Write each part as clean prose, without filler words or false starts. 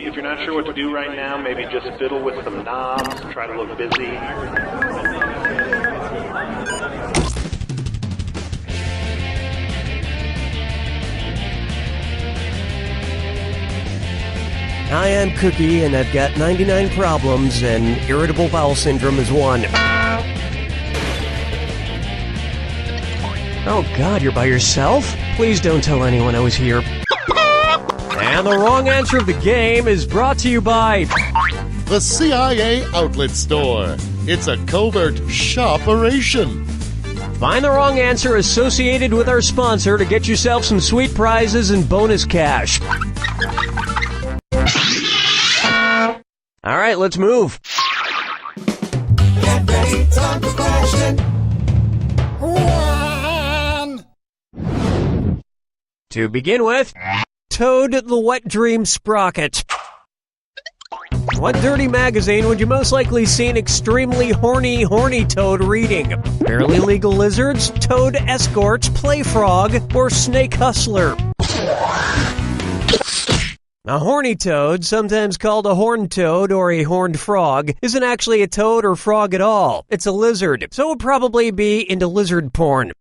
if you're not sure what to do right now, maybe just fiddle with some knobs, try to look busy. Hi, I'm Cookie, and I've got 99 problems, and irritable bowel syndrome is one. Oh God, you're by yourself? Please don't tell anyone I was here. And the wrong answer of the game is brought to you by the CIA Outlet Store. It's a covert shop-operation. Find the wrong answer associated with our sponsor to get yourself some sweet prizes and bonus cash. All right, let's move. Get ready, time for question. One. To begin with, Toad the Wet Dream Sprocket. What dirty magazine would you most likely see an extremely horny toad reading? Barely Legal Lizards, Toad Escorts, Play Frog, or Snake Hustler? A horny toad, sometimes called a horned toad or a horned frog, isn't actually a toad or frog at all. It's a lizard, so it would probably be into lizard porn.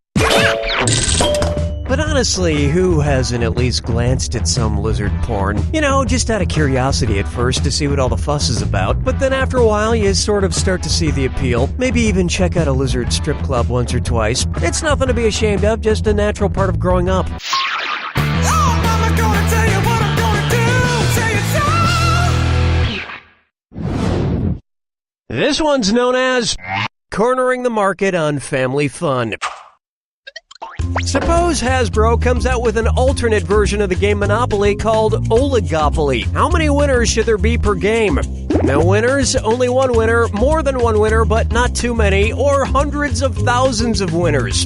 But honestly, who hasn't at least glanced at some lizard porn? You know, just out of curiosity at first to see what all the fuss is about. But then after a while, you sort of start to see the appeal. Maybe even check out a lizard strip club once or twice. It's nothing to be ashamed of, just a natural part of growing up. This one's known as cornering the market on family fun. Suppose Hasbro comes out with an alternate version of the game Monopoly called Oligopoly. How many winners should there be per game? No winners, only one winner, more than one winner, but not too many, or hundreds of thousands of winners.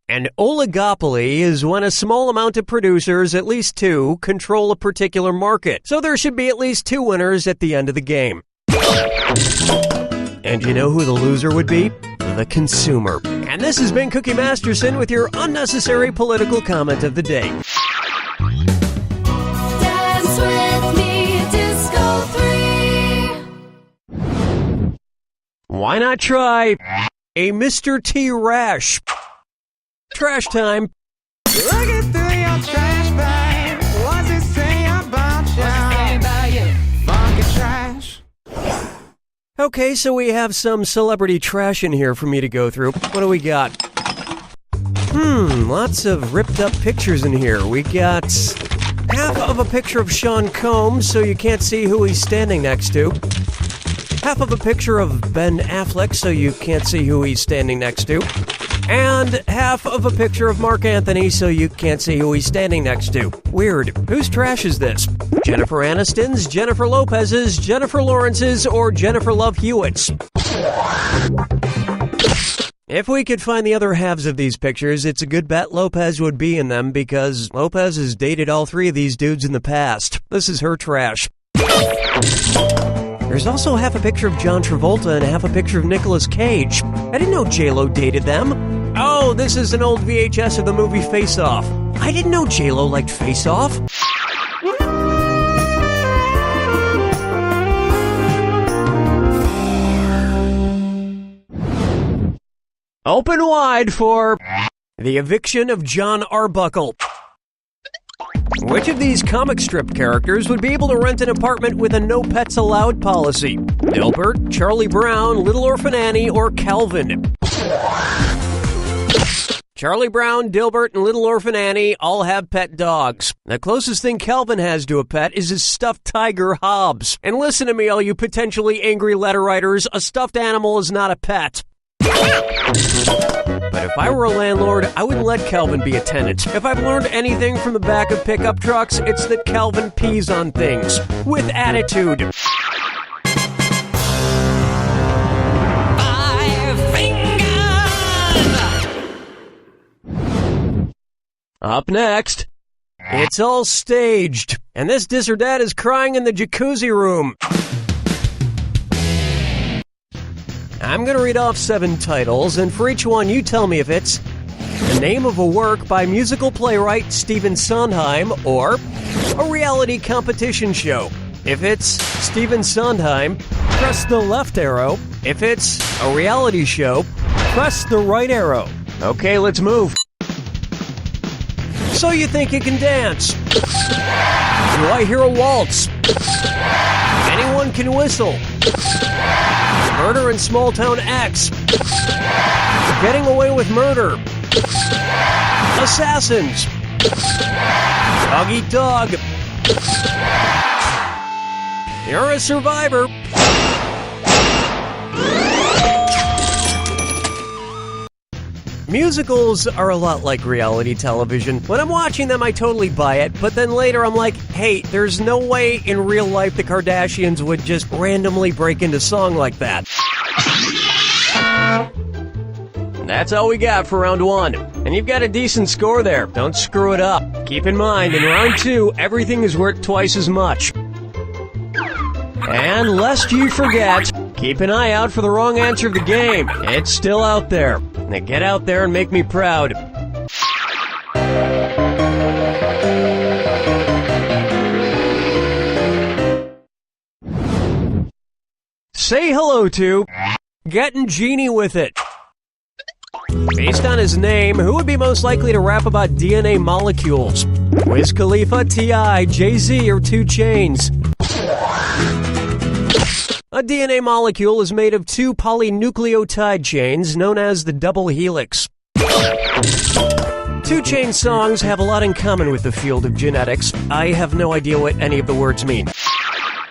An oligopoly is when a small amount of producers, at least two, control a particular market. So there should be at least two winners at the end of the game. And you know who the loser would be? The consumer. And this has been Cookie Masterson with your unnecessary political comment of the day. Dance with me, Disco 3. Why not try a Mr. T rash? Trash time. Looking through your trash bag. What's it say about you? What's it say about you? Funky trash. Okay, so we have some celebrity trash in here for me to go through. What do we got? Lots of ripped up pictures in here. We got half of a picture of Sean Combs, so you can't see who he's standing next to. Half of a picture of Ben Affleck, so you can't see who he's standing next to. And half of a picture of Mark Anthony, so you can't see who he's standing next to. Weird. Whose trash is this? Jennifer Aniston's, Jennifer Lopez's, Jennifer Lawrence's, or Jennifer Love Hewitt's? If we could find the other halves of these pictures, it's a good bet Lopez would be in them because Lopez has dated all three of these dudes in the past. This is her trash. There's also half a picture of John Travolta and half a picture of Nicolas Cage. I didn't know J-Lo dated them. Oh, this is an old VHS of the movie Face Off. I didn't know J-Lo liked Face Off. Open wide for the eviction of John Arbuckle. Which of these comic strip characters would be able to rent an apartment with a no pets allowed policy? Dilbert, Charlie Brown, Little Orphan Annie, or Calvin? Charlie Brown, Dilbert, and Little Orphan Annie all have pet dogs. The closest thing Calvin has to a pet is his stuffed tiger, Hobbs. And listen to me, all you potentially angry letter writers, a stuffed animal is not a pet. But if I were a landlord, I wouldn't let Calvin be a tenant. If I've learned anything from the back of pickup trucks, it's that Calvin pees on things. With attitude. 5 fingers! Up next, it's all staged. And this DisOrDat is crying in the jacuzzi room. I'm going to read off 7 titles, and for each one, you tell me if it's the name of a work by musical playwright Stephen Sondheim, or a reality competition show. If it's Stephen Sondheim, press the left arrow. If it's a reality show, press the right arrow. Okay, let's move. So you think you can dance? Do I hear a waltz? Anyone can whistle. Murder in Small Town X. Getting Away with Murder. Assassins. Dog Eat Dog. You're a survivor. Musicals are a lot like reality television. When I'm watching them, I totally buy it, but then later I'm like, hey, there's no way in real life the Kardashians would just randomly break into song like that. That's all we got for round 1. And you've got a decent score there. Don't screw it up. Keep in mind, in round 2, everything is worth twice as much. And lest you forget, keep an eye out for the wrong answer of the game. It's still out there. Now get out there and make me proud. Say hello to Getting Genie with It. Based on his name, who would be most likely to rap about DNA molecules? Wiz Khalifa, T.I., Jay-Z, or 2 Chainz? A DNA molecule is made of 2 polynucleotide chains known as the double helix. 2 Chainz songs have a lot in common with the field of genetics. I have no idea what any of the words mean.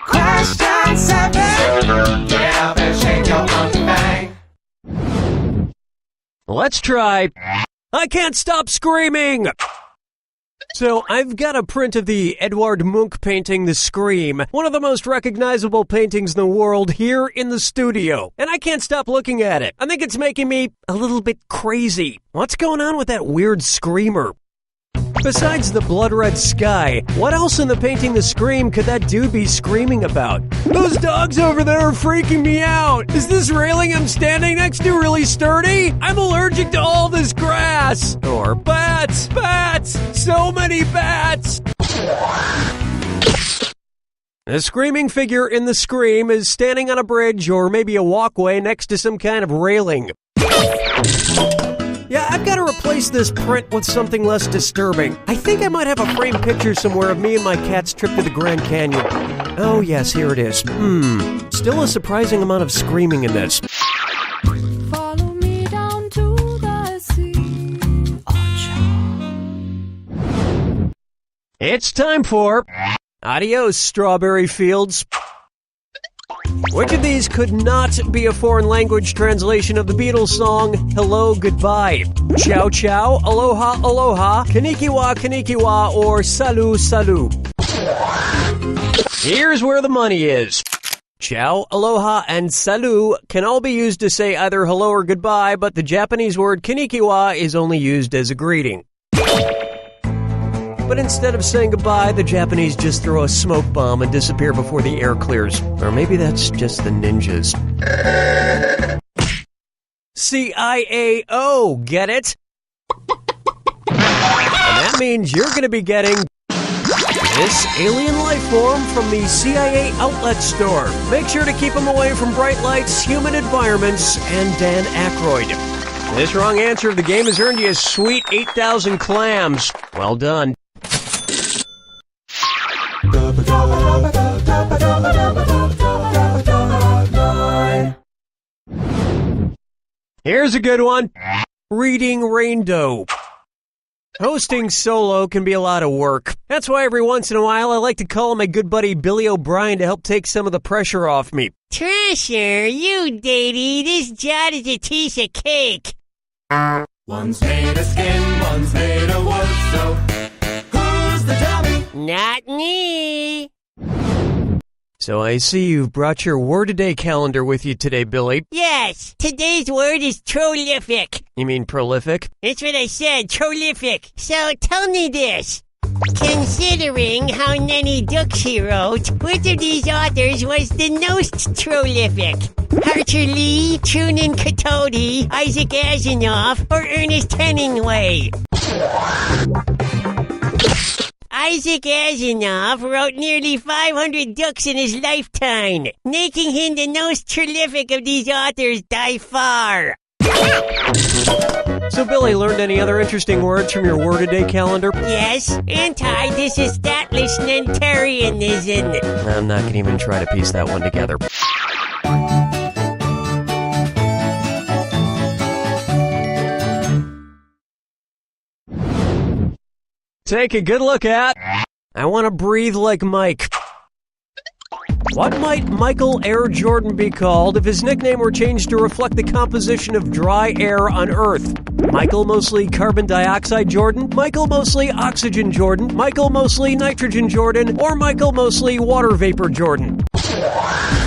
Question 7. Get up and shake your monkey bang. Let's try I Can't Stop Screaming! So, I've got a print of the Edvard Munch painting The Scream, one of the most recognizable paintings in the world, here in the studio. And I can't stop looking at it. I think it's making me a little bit crazy. What's going on with that weird screamer? Besides the blood red sky, what else in the painting The Scream could that dude be screaming about? Those dogs over there are freaking me out! Is this railing I'm standing next to really sturdy? I'm allergic to all this grass! Or bats! Bats! So many bats! The screaming figure in The Scream is standing on a bridge or maybe a walkway next to some kind of railing. Yeah, I've got to replace this print with something less disturbing. I think I might have a framed picture somewhere of me and my cat's trip to the Grand Canyon. Oh yes, here it is. Still a surprising amount of screaming in this. Follow me down to the sea. It's time for Adios, Strawberry Fields. Which of these could not be a foreign language translation of the Beatles song, Hello, Goodbye? Ciao, ciao, aloha, aloha, konnichiwa, konnichiwa, or salut, salut? Here's where the money is. Ciao, aloha, and salut can all be used to say either hello or goodbye, but the Japanese word konnichiwa is only used as a greeting. But instead of saying goodbye, the Japanese just throw a smoke bomb and disappear before the air clears. Or maybe that's just the ninjas. CIAO, get it? And that means you're going to be getting this alien life form from the CIA outlet store. Make sure to keep them away from bright lights, humid environments, and Dan Aykroyd. This wrong answer of the game has earned you a sweet 8,000 clams. Well done. Here's a good one. Reading Rain Dough. Hosting solo can be a lot of work. That's why every once in a while I like to call on my good buddy Billy O'Brien to help take some of the pressure off me. Treasure, you datey, this John is a piece of cake. One's made of skin, one's made of wood, so who's the dummy? Not me. So I see you've brought your word-a-day calendar with you today, Billy. Yes, today's word is prolific. You mean prolific? That's what I said, prolific. So tell me this. Considering how many books he wrote, which of these authors was the most prolific? Arthur Lee, Truman Capote, Isaac Asimov, or Ernest Hemingway? Isaac Asimov wrote nearly 500 books in his lifetime, making him the most prolific of these authors by far. So, Billy, learned any other interesting words from your word-a-day calendar? Yes, anti-disestablishmentarianism. I'm not going to even try to piece that one together. Take a good look at... I want to breathe like Mike. What might Michael Air Jordan be called if his nickname were changed to reflect the composition of dry air on Earth? Michael Mosley Carbon Dioxide Jordan, Michael Mosley Oxygen Jordan, Michael Mosley Nitrogen Jordan, or Michael Mosley Water Vapor Jordan? The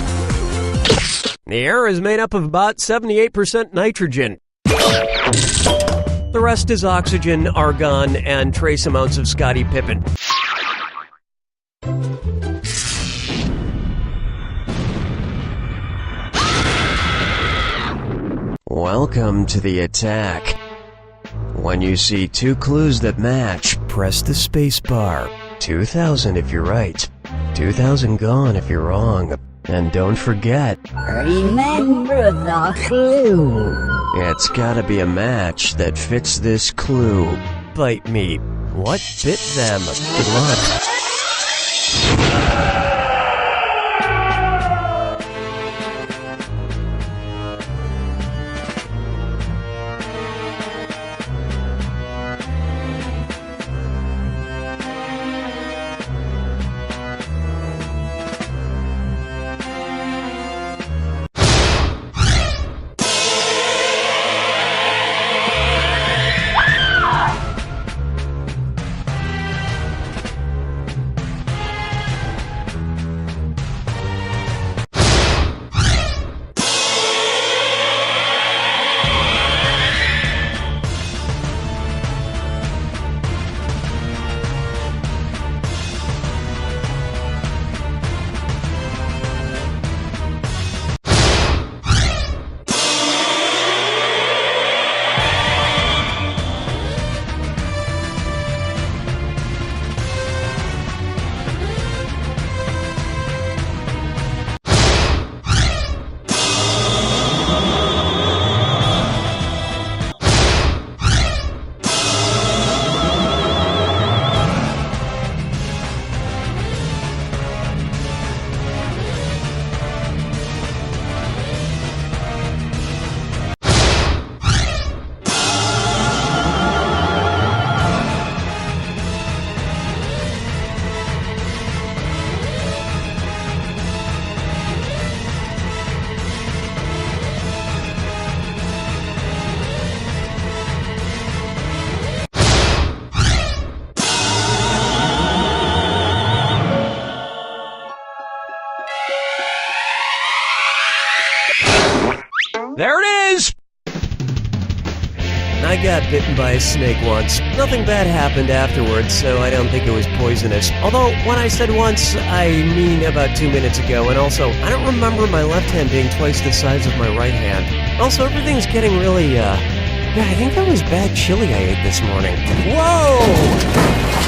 air is made up of about 78% nitrogen. The rest is oxygen, argon, and trace amounts of Scottie Pippen. Welcome to the attack. When you see two clues that match, press the space bar. 2,000 if you're right. 2,000 gone if you're wrong. And don't forget, remember the clue. It's gotta be a match that fits this clue. Bite me. What bit them? Good luck. There it is! I got bitten by a snake once. Nothing bad happened afterwards, so I don't think it was poisonous. Although, when I said once, I mean about 2 minutes ago, and also, I don't remember my left hand being twice the size of my right hand. Also, everything's getting really, yeah, I think that was bad chili I ate this morning. Whoa!